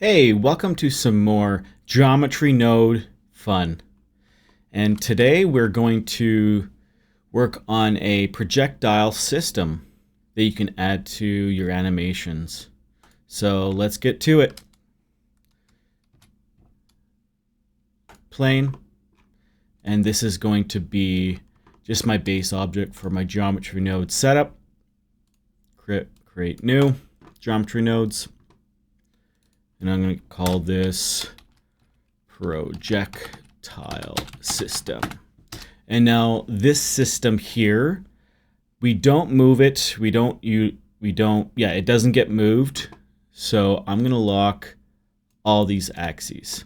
Hey, welcome to some more geometry node fun. And today we're going to work on a projectile system that you can add to your animations. So let's get to it. Plane. And this is going to be just my base object for my geometry node setup. Create new geometry nodes. And I'm going to call this projectile system. And now this system here, we don't move it. It doesn't get moved. So I'm going to lock all these axes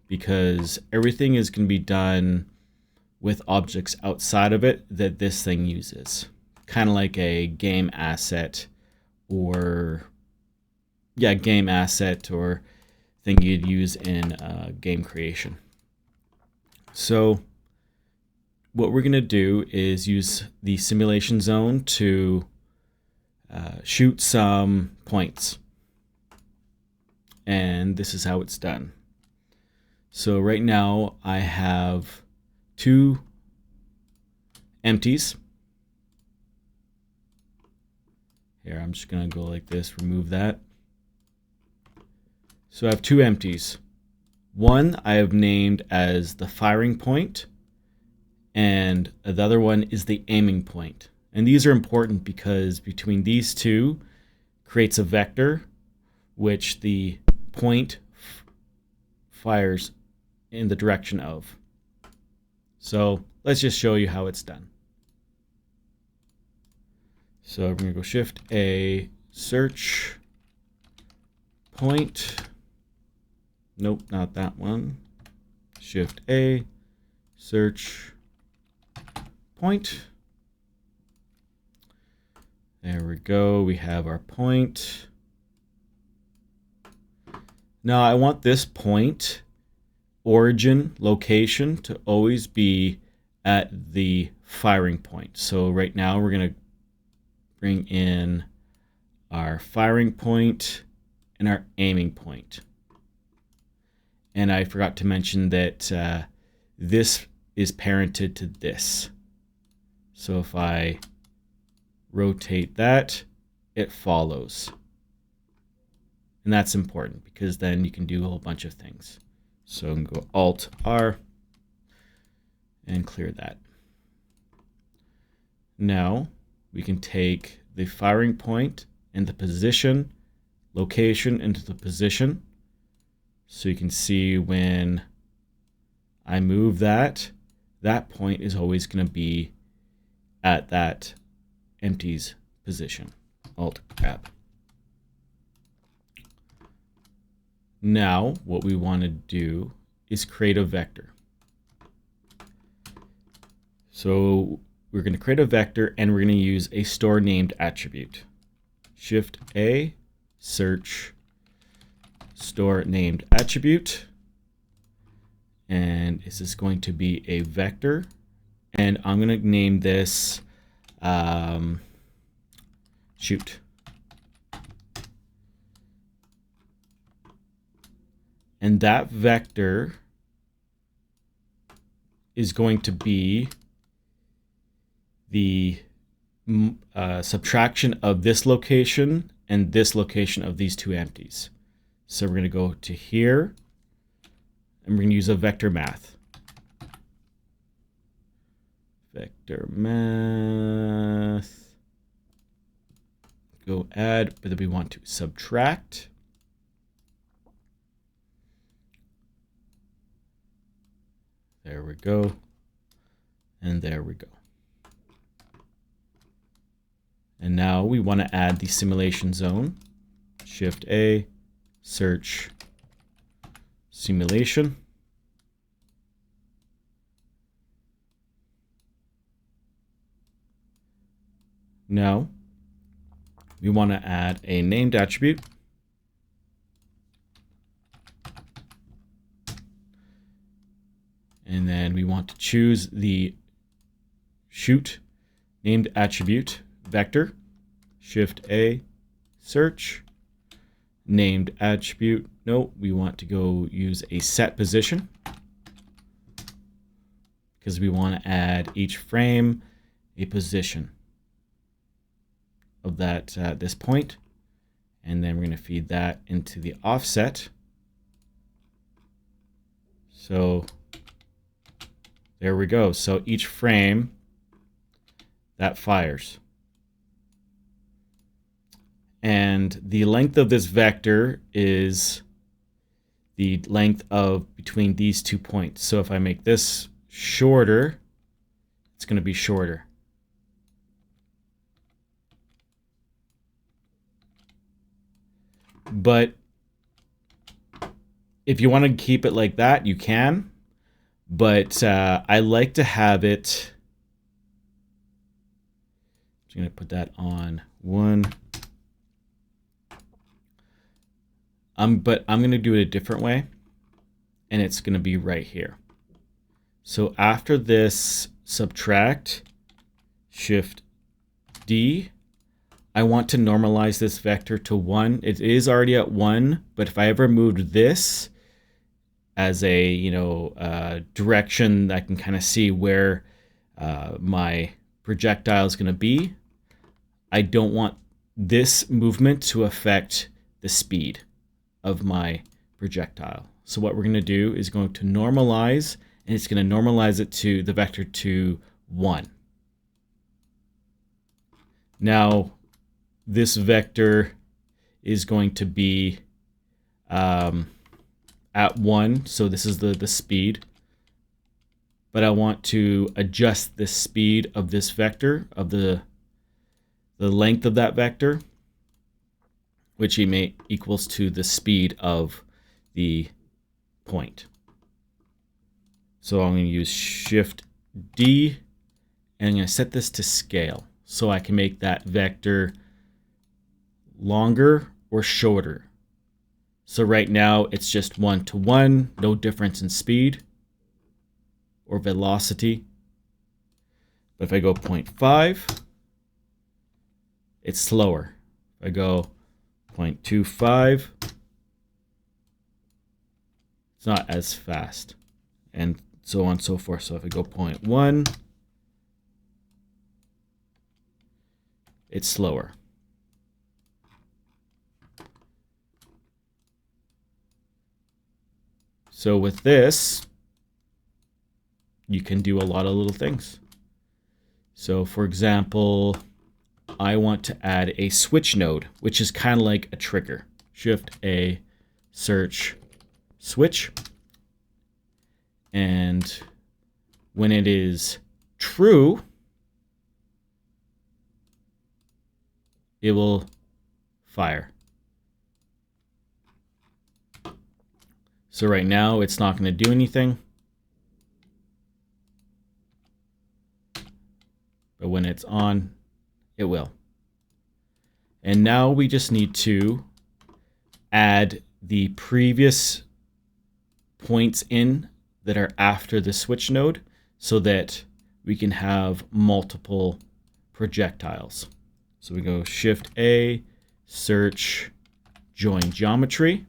because everything is going to be done with objects outside of it that this thing uses. Kind of like a game asset or thing you'd use in game creation. So what we're going to do is use the simulation zone to shoot some points. And this is how it's done. So right now I have two empties. Here, I'm just going to go like this, remove that. So I have two empties. One I have named as the firing point, and the other one is the aiming point. And these are important because between these two creates a vector which the point fires in the direction of. So let's just show you how it's done. So we're going to go Shift A, search point. Nope, not that one. Shift A, search point. There we go. We have our point. Now I want this point origin location to always be at the firing point. So right now we're going to bring in our firing point and our aiming point. And I forgot to mention that this is parented to this. So if I rotate that, it follows. And that's important because then you can do a whole bunch of things. So I'm going to go Alt-R and clear that. Now we can take the firing point and the position, location into the position. So you can see when I move that, that point is always going to be at that empties position. Alt-Tab. Now what we want to do is create a vector. So we're going to create a vector and we're going to use a store named attribute. Shift A, search store named attribute, and this is going to be a vector, and I'm going to name this shoot. And that vector is going to be the subtraction of this location and this location of these two empties. So we're going to go to here, and we're going to use a vector math. Vector math. Go add, but then we want to subtract. There we go. And there we go. And now we want to add the simulation zone. Shift A, search simulation. Now we want to add a named attribute. And then we want to choose the shoot named attribute vector. Shift A, search. named attribute. No, we want to go use a set position because we want to add each frame a position of that this point, and then we're going to feed that into the offset. So there we go. So each frame that fires. And the length of this vector is the length of between these 2 points. So if I make this shorter, it's going to be shorter. But if you want to keep it like that, you can. But I like to have it. I'm going to put that on 1. But I'm going to do it a different way. And it's going to be right here. So after this subtract, Shift D, I want to normalize this vector to 1. It is already at 1, but if I ever moved this as a direction that I can kind of see where my projectile is going to be, I don't want this movement to affect the speed of my projectile. So what we're going to do is going to normalize, and it's going to normalize it to the vector to 1. Now this vector is going to be at 1, so this is the speed. But I want to adjust the speed of this vector, of the length of that vector, which equals to the speed of the point. So I'm going to use Shift D, and I'm going to set this to scale so I can make that vector longer or shorter. So right now it's just 1 to 1, no difference in speed or velocity. But if I go 0.5, it's slower. If I go 0.25, it's not as fast, and so on and so forth. So if I go 0.1, it's slower. So with this, you can do a lot of little things. So for example, I want to add a switch node, which is kind of like a trigger. Shift A, search, switch. And when it is true, it will fire. So right now it's not going to do anything. But when it's on, it will. And now we just need to add the previous points in that are after the switch node so that we can have multiple projectiles. So we go Shift A, search, join geometry,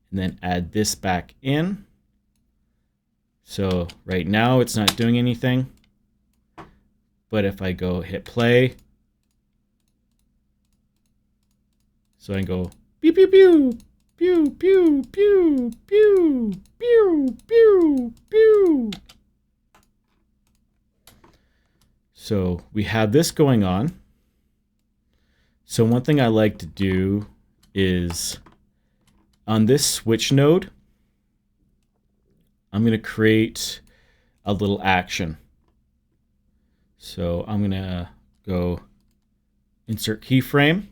and then add this back in. So right now it's not doing anything, but if I go hit play, so I can go pew pew pew pew pew pew pew pew pew pew. So we have this going on. So one thing I like to do is on this switch node, I'm going to create a little action. So I'm going to go insert keyframe,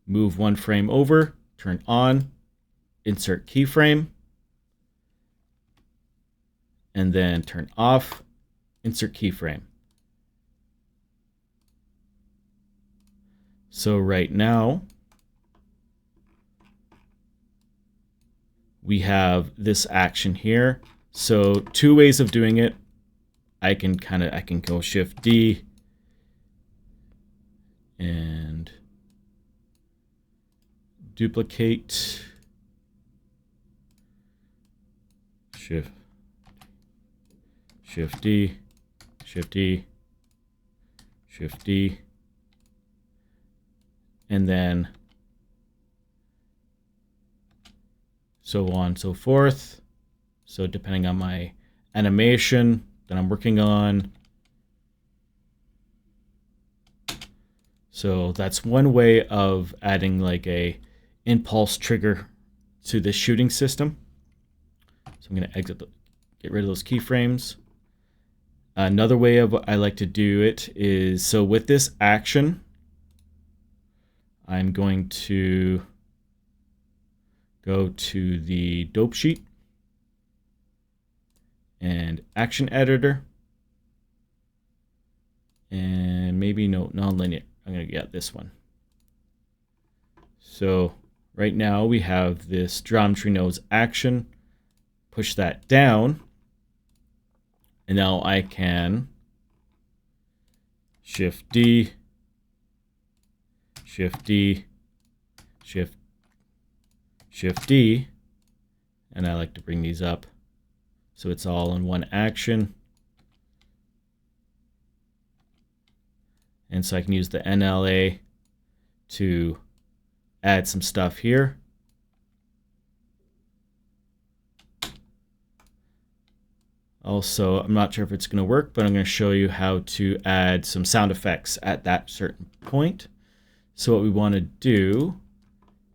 move 1 frame over, turn on, insert keyframe, and then turn off, insert keyframe. So right now, we have this action here. So 2 ways of doing it. I can go Shift D and duplicate, Shift D, Shift D, Shift D, and then so on and so forth. So depending on my animation that I'm working on. So that's one way of adding like a impulse trigger to the shooting system. So I'm going to get rid of those keyframes. Another way of I like to do it is, so with this action, I'm going to go to the dope sheet and action editor, and maybe no, non-linear. I'm going to get this one. So right now we have this geometry nodes action. Push that down, and now I can Shift D, Shift D, Shift D, and I like to bring these up so it's all in one action. And so I can use the NLA to add some stuff here. Also, I'm not sure if it's going to work, but I'm going to show you how to add some sound effects at that certain point. So what we want to do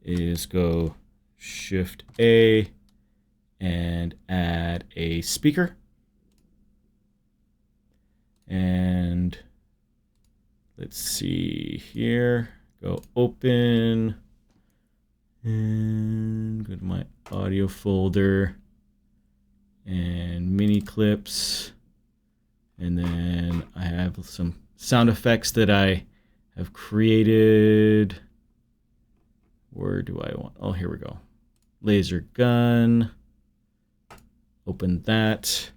is go Shift A and add a speaker. And let's see here, go open and go to my audio folder and mini clips. And then I have some sound effects that I have created. Where do I want? Oh, here we go. Laser gun. Open that.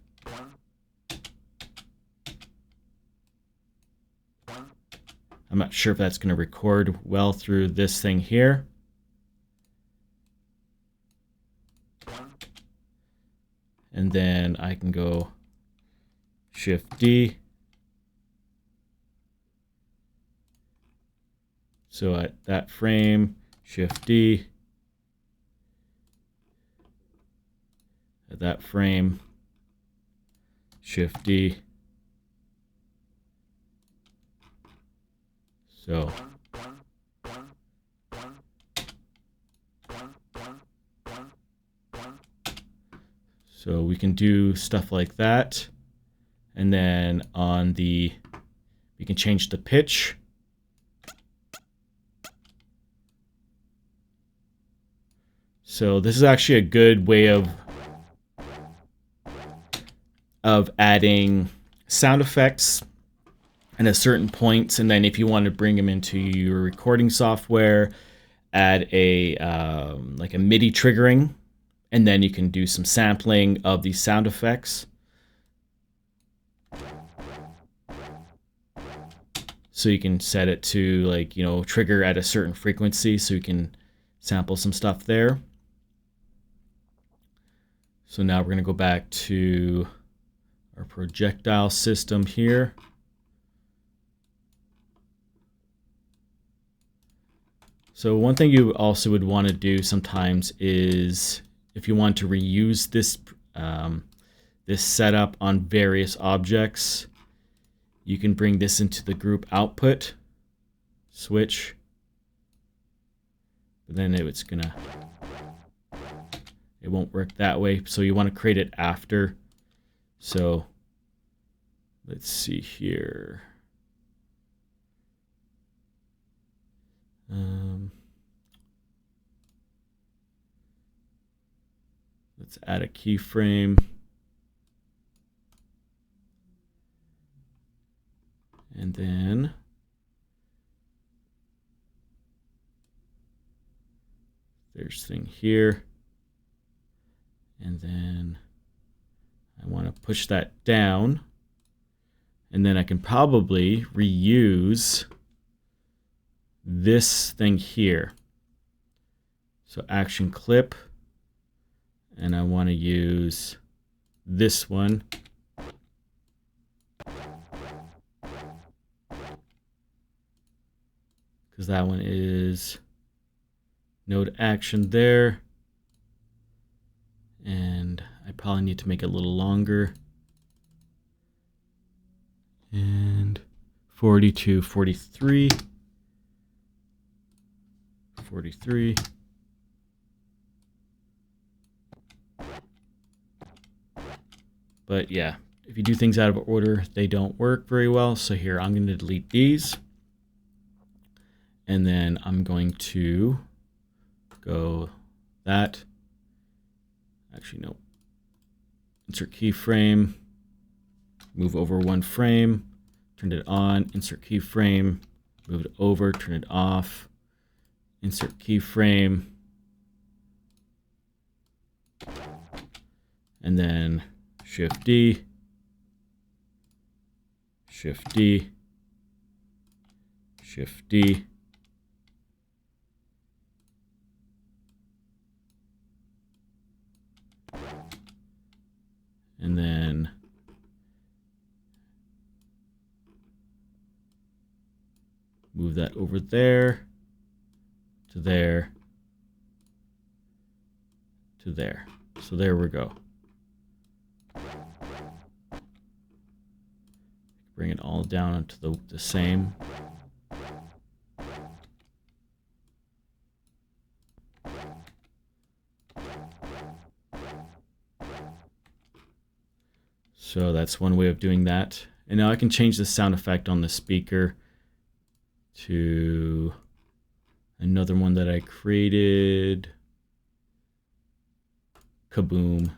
I'm not sure if that's going to record well through this thing here. And then I can go Shift D. So at that frame, Shift D. At that frame, Shift D. So we can do stuff like that. And then on the, we can change the pitch. So this is actually a good way of adding sound effects at certain points, and then if you want to bring them into your recording software, add a like a MIDI triggering, and then you can do some sampling of these sound effects. So you can set it to, like, you know, trigger at a certain frequency, so you can sample some stuff there. So now we're going to go back to our projectile system here. So one thing you also would want to do sometimes is, if you want to reuse this this setup on various objects, you can bring this into the group output switch. But then it won't work that way. So you want to create it after. So let's see here. Let's add a keyframe. And then there's thing here. And then I want to push that down. And then I can probably reuse this thing here. So action clip, and I want to use this one. Because that one is node action there. And I probably need to make it a little longer. And 42, 43. 43. But yeah, if you do things out of order, they don't work very well. So here, I'm going to delete these. And then I'm going to go that. Actually, no. Insert keyframe. Move over one frame. Turn it on. Insert keyframe. Move it over. Turn it off. Insert keyframe. And then Shift D. Shift D. Shift D. And then move that over there, to there, to there. So there we go. Bring it all down onto the same. So that's one way of doing that. And now I can change the sound effect on the speaker to another one that I created. Kaboom.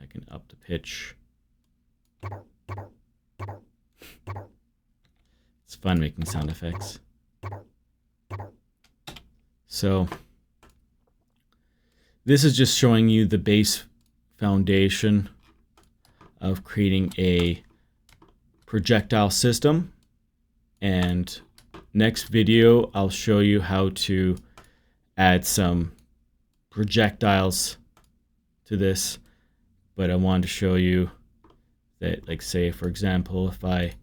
I can up the pitch. It's fun making sound effects. So this is just showing you the base foundation of creating a projectile system. And next video, I'll show you how to add some projectiles to this. But I wanted to show you that, like, say, for example, if I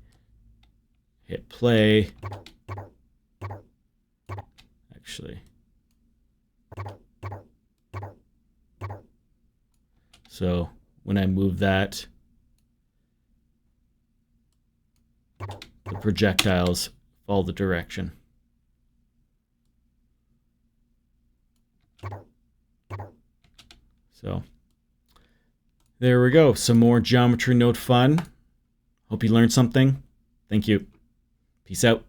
hit play, actually, so when I move that, the projectiles follow the direction. So there we go. Some more geometry node fun. Hope you learned something. Thank you. Peace out.